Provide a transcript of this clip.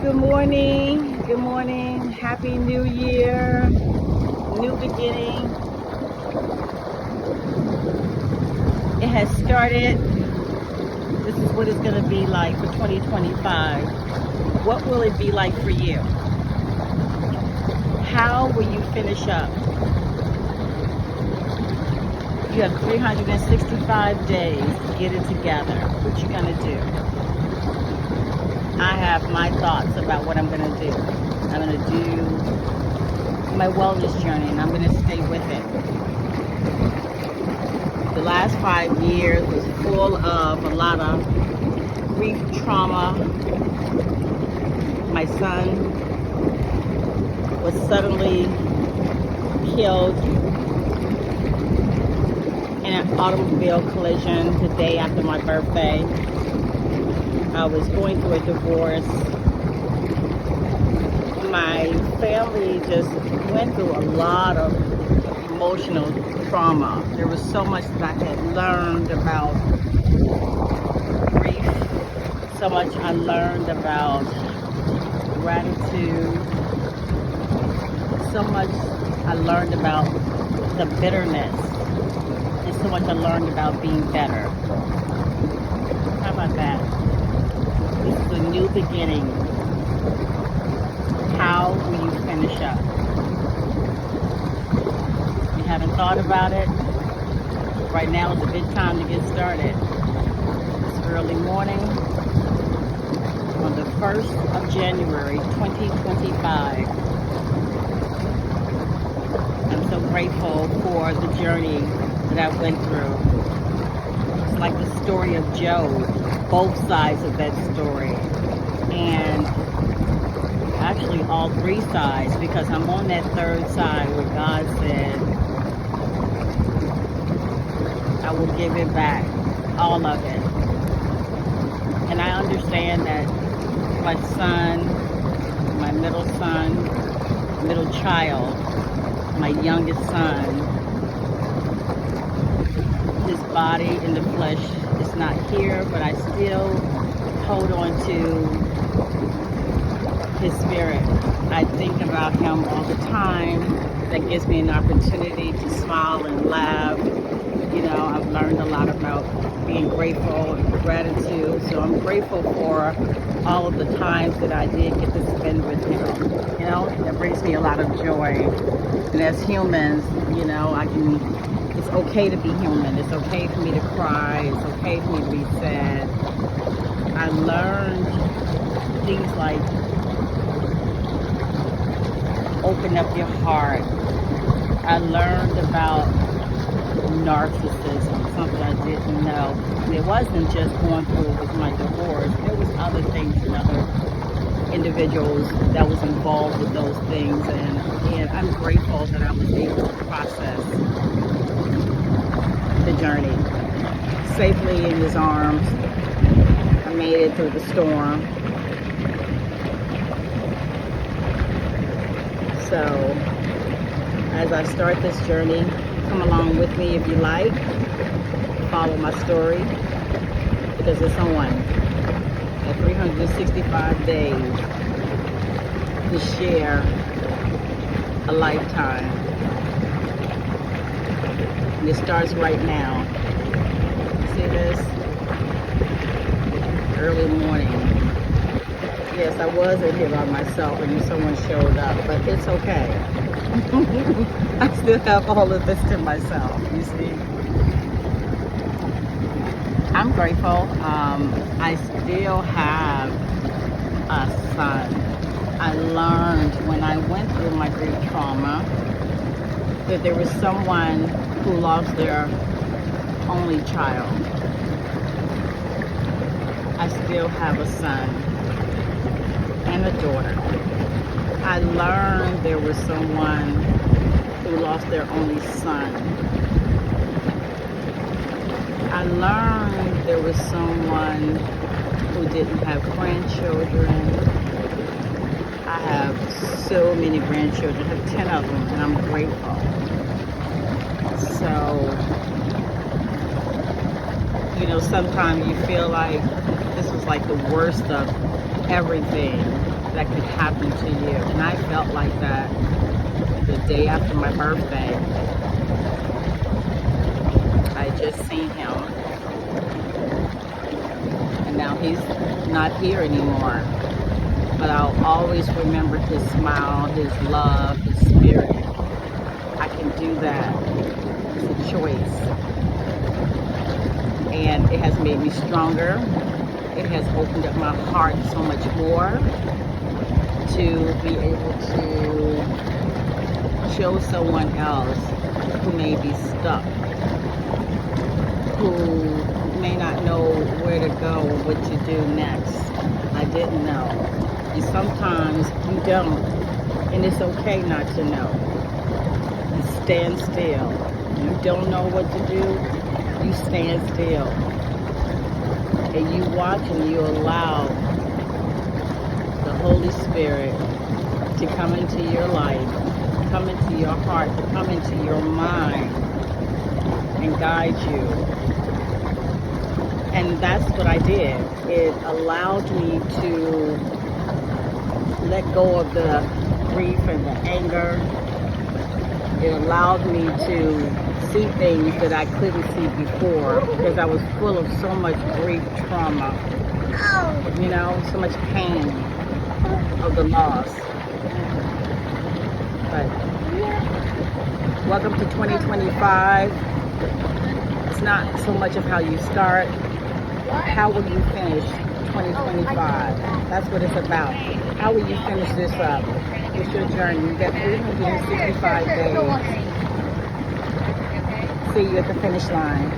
Good morning. Good morning. Happy New Year. New beginning. It has started. This is what it's going to be like for 2025. What will it be like for you? How will you finish up? You have 365 days to get it together. What you going to do? I have my thoughts about what I'm going to do. I'm going to do my wellness journey, and I'm going to stay with it. The last 5 years was full of a lot of grief, trauma. My son was suddenly killed in an automobile collision the day after my birthday. I was going through a divorce. My family just went through a lot of emotional trauma. There was so much that I had learned about grief, so much I learned about gratitude, so much I learned about the bitterness, and so much I learned about being better. How about that? This is a new beginning. How will you finish up? You haven't thought about it? Right now is a good time to get started. It's early morning on the 1st of January, 2025. I'm so grateful for the journey that I went through. It's like the story of Job, both sides of that story. And actually all three sides, because I'm on that third side where God said, I will give it back, all of it. And I understand that my son, my middle child, my youngest son, his body in the flesh is not here, but I still hold on to his spirit. I think about him all the time. That gives me an opportunity to smile and laugh. You know, I've learned a lot about being grateful and gratitude. So I'm grateful for all of the times that I did get to spend with him. You know, that brings me a lot of joy. And as humans, you know, it's okay to be human. It's okay for me to cry. It's okay for me to be sad. I learned things like open up your heart. I learned about narcissism, something I didn't know. And it wasn't just going through with my divorce. There was other things and other individuals that was involved with those things. And I'm grateful that I was able to process the journey safely in his arms. I made it through the storm. So, as I start this journey, come along with me if you like. Follow my story, because it's on at 365 days to share a lifetime. And it starts right now. See this? Early morning. Yes, I was in here by myself and someone showed up, but it's okay. I still have all of this to myself, you see. I'm grateful. I still have a son. I learned when I went through my grief trauma that there was someone who lost their only child. I still have a son and a daughter. I learned there was someone who lost their only son. I learned there was someone who didn't have grandchildren. I have so many grandchildren. I have 10 of them, and I'm grateful. So, you know, sometimes you feel like this was like the worst of everything that could happen to you. And I felt like that the day after my birthday. I just seen him, and now he's not here anymore. But I'll always remember his smile, his love, his spirit. I can do that. It's a choice. And it has made me stronger. It has opened up my heart so much more to be able to show someone else who may be stuck, who may not know where to go or what to do next. I didn't know. And sometimes you don't. And it's okay not to know. You stand still. You don't know what to do. You stand still. And you watch and you allow the Holy Spirit to come into your life, come into your heart, to come into your mind and guide you. And that's what I did. It allowed me to let go of the grief and the anger. It allowed me to see things that I couldn't see before because I was full of so much grief, trauma, you know, so much pain of the loss. But welcome to 2025. It's not so much of how you start, how will you finish 2025? That's what it's about. How will you finish this up? It's your journey. You got 365 days. See you at the finish line.